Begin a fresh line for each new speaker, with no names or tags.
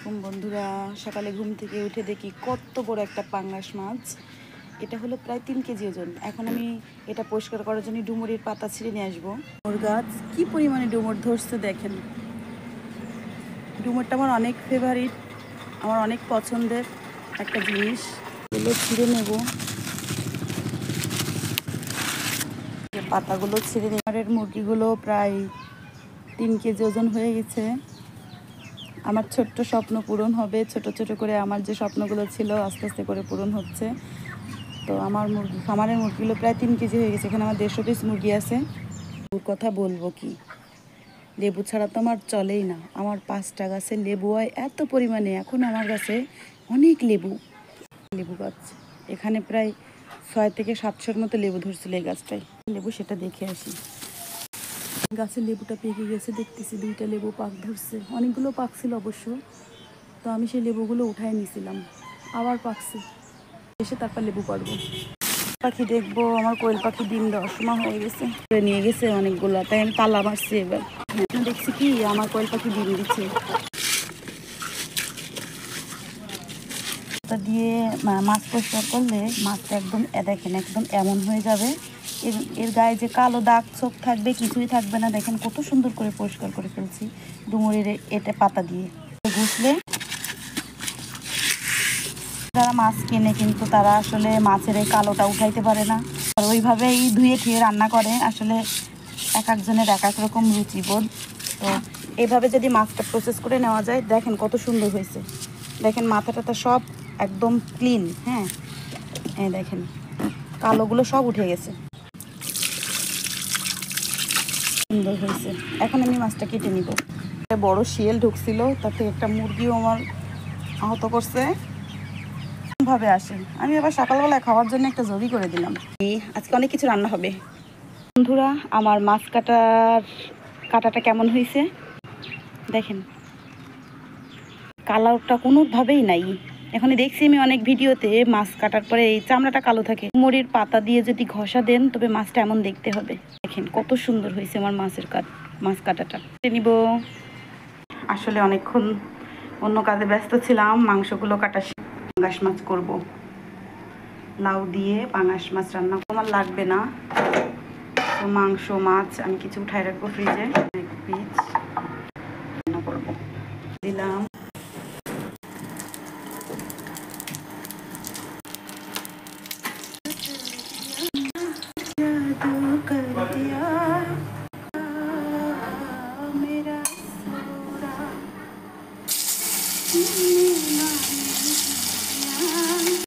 আলাইকুম বন্ধুরা। সকালে ঘুম থেকে উঠে দেখি কত বড় একটা পাঙ্গাস মাছ। এটা হলো প্রায় 3 কেজি ওজন। এখন আমি এটা পরিষ্কার করার জন্য ডুমুরের পাতা ছিঁড়ে নিয়ে আসবো। ওর গাছ কি পরিমাণে ডুমুর ধরছে দেখেন। ডুমুরটা আমার অনেক ফেভারিট, আমার অনেক পছন্দের একটা জিনিস। এগুলো ছিঁড়ে নেব, পাতাগুলো ছিঁড়ে নেব। মুরগিগুলো প্রায় 3 কেজি ওজন হয়ে গেছে। আমার ছোট্ট স্বপ্ন পূরণ হবে। ছোট ছোট করে আমার যে স্বপ্নগুলো ছিল আস্তে আস্তে করে পূরণ হচ্ছে। তো আমার খামারের মুরগিগুলো প্রায় 3 কেজি হয়ে গেছে। এখানে আমার 150 পিস মুরগি আছে। ওর কথা বলবো কি, লেবু ছাড়া তো আমার চলেই না। আমার 5টা গাছে লেবু হয় এত পরিমাণে। এখন আমার গাছে অনেক লেবু গাছ। এখানে প্রায় 6 থেকে 700-র মতো লেবু ধরছিল এই গাছটায়। লেবু সেটা দেখে আসি। গাছের লেবুটা পেকে গেছে, দেখতেছি 2টা লেবু পাক ধরছে। অনেকগুলো পাকছিল অবশ্য, তো আমি সেই লেবুগুলো উঠাই নিয়েছিলাম। আবার পাকছে, এসে তারপর লেবু পারবো। পাখি দেখবো, আমার কোয়েল পাখি ডিম দেওয়ার সময় হয়ে গেছে, নিয়ে গেছে অনেকগুলো, তাই আমি তালা মারছি। এবার দেখছি কি আমার কোয়েল পাখি ডিম দিচ্ছে। দিয়ে মাছ পরিষ্কার করলে মাছটা একদম দেখেন একদম এমন হয়ে যাবে। এর গায়ে যে কালো দাগ ছোপ থাকবে কিছুই থাকবে না। দেখেন কত সুন্দর করে পরিষ্কার করে ফেলছি ডুমুরের এটা পাতা দিয়ে। ঘষলে যারা মাছ কেনে কিন্তু তারা আসলে মাছের এই কালোটা উঠাইতে পারে না, আর ওইভাবেই ধুয়ে ধুয়ে রান্না করে। আসলে এক একজনের এক এক রকম রুচিবোধ। তো এইভাবে যদি মাছটা প্রসেস করে নেওয়া যায়, দেখেন কত সুন্দর হয়েছে। দেখেন মাথাটা সব একদম ক্লিন। হ্যাঁ, এই দেখেন কালোগুলো সব উঠে গেছে, সুন্দর হয়েছে। এখন আমি মাছটা কেটে নিব। বড় শিয়াল ঢুকছিল, তাতে একটা মুরগিও আমার আহত করছে। ভাবে আসে, আমি আবার সকালবেলায় খাওয়ার জন্য একটা জরি করে দিলাম। আজকে অনেক কিছু রান্না হবে বন্ধুরা। আমার মাছ কাটাটা কেমন হয়েছে দেখেন, কালারটা কোনোভাবেই নাই। এখন দেখছি আমি অনেক ভিডিওতে মাছ কাটার পরে এই চামড়াটা কালো থাকে। মুড়ির পাতা দিয়ে যদি ঘষা দেন তবে মাছটা এমন দেখতে হবে। দেখেন কত সুন্দর হয়েছে আমার মাছ কাটাটা। নিব, আসলে অনেকক্ষণ অন্য কাজে ব্যস্ত ছিলাম। মাংসগুলো কাটা, পাঙ্গাস মাছ করব। লাউ দিয়ে পাঙ্গাস মাছ রান্না আমার লাগবে না। তো মাংস মাছ আমি কিছু উঠাই রাখবো ফ্রিজে। পিস রান্না করবো, দিলাম।